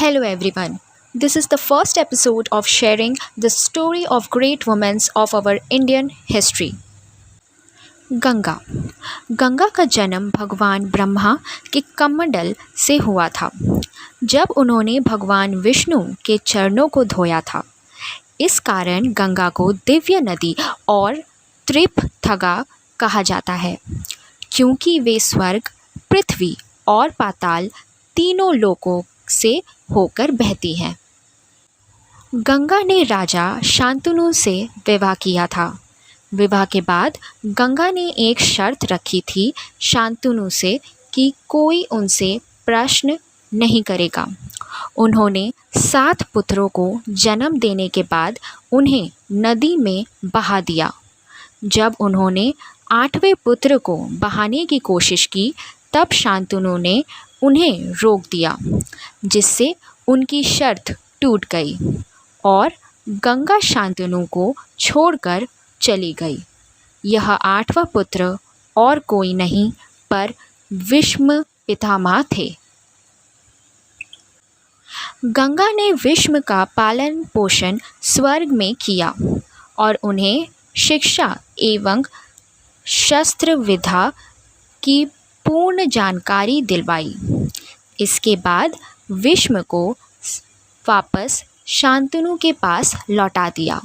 Hello everyone. This is the first episode of sharing the story of great women of our Indian history. Ganga Ganga का जन्म भगवान ब्रह्मा के कमंडल से हुआ था, जब उन्होंने भगवान विष्णु के चरणों को धोया था। इस कारण गंगा को दिव्य नदी और त्रिपथगा कहा जाता है, क्योंकि वे स्वर्ग, पृथ्वी और पाताल तीनों लोकों से होकर बहती हैं। गंगा ने राजा शांतनु से विवाह किया था। विवाह के बाद गंगा ने एक शर्त रखी थी शांतनु से कि कोई उनसे प्रश्न नहीं करेगा। उन्होंने 7 पुत्रों को जन्म देने के बाद उन्हें नदी में बहा दिया। जब उन्होंने 8वें पुत्र को बहाने की कोशिश की, तब शांतनु ने उन्हें रोक दिया, जिससे उनकी शर्त टूट गई और गंगा शांतनु को छोड़कर चली गई। यह 8वां पुत्र और कोई नहीं पर भीष्म पितामह थे। गंगा ने भीष्म का पालन पोषण स्वर्ग में किया और उन्हें शिक्षा एवं शस्त्र विद्या की पूर्ण जानकारी दिलवाई। इसके बाद भीष्म को वापस शांतनु के पास लौटा दिया।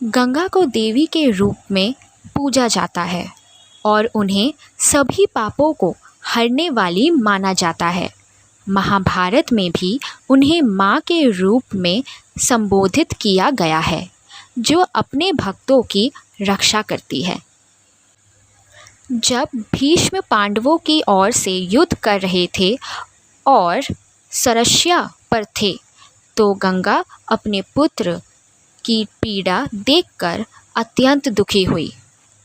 गंगा को देवी के रूप में पूजा जाता है और उन्हें सभी पापों को हरने वाली माना जाता है। महाभारत में भी उन्हें माँ के रूप में संबोधित किया गया है, जो अपने भक्तों की रक्षा करती है। जब भीष्म पांडवों की ओर से युद्ध कर रहे थे और सरस्या पर थे, तो गंगा अपने पुत्र की पीड़ा देखकर अत्यंत दुखी हुई।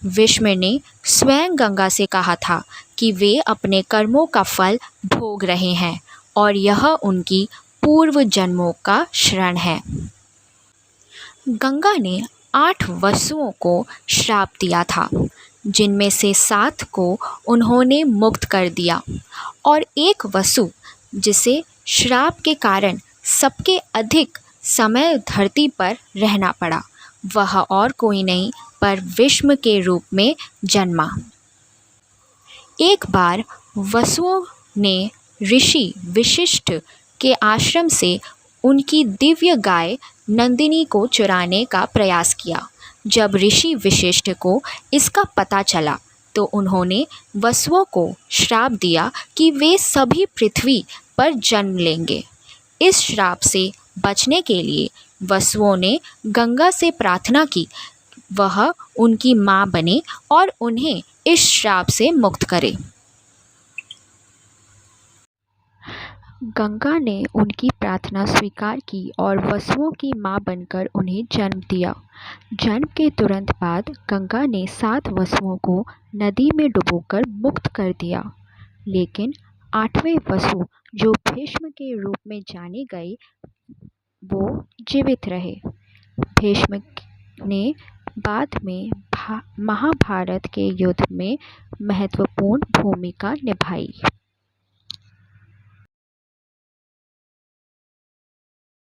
भीष्म ने स्वयं गंगा से कहा था कि वे अपने कर्मों का फल भोग रहे हैं और यह उनकी पूर्व जन्मों का श्रण है। गंगा ने 8 वसुओं को श्राप दिया था, जिनमें से 7 को उन्होंने मुक्त कर दिया और एक वसु, जिसे श्राप के कारण सबके अधिक समय धरती पर रहना पड़ा, वह और कोई नहीं पर भीष्म के रूप में जन्मा। एक बार वसुओं ने ऋषि वशिष्ठ के आश्रम से उनकी दिव्य गाय नंदिनी को चुराने का प्रयास किया। जब ऋषि वशिष्ठ को इसका पता चला, तो उन्होंने वसुओं को श्राप दिया कि वे सभी पृथ्वी पर जन्म लेंगे। इस श्राप से बचने के लिए वसुओं ने गंगा से प्रार्थना की वह उनकी माँ बने और उन्हें इस श्राप से मुक्त करे। गंगा ने उनकी प्रार्थना स्वीकार की और वसुओं की माँ बनकर उन्हें जन्म दिया। जन्म के तुरंत बाद गंगा ने 7 वसुओं को नदी में डुबोकर मुक्त कर दिया, लेकिन 8वें वसु, जो भीष्म के रूप में जाने गए, वो जीवित रहे। भीष्म ने बाद में महाभारत के युद्ध में महत्वपूर्ण भूमिका निभाई।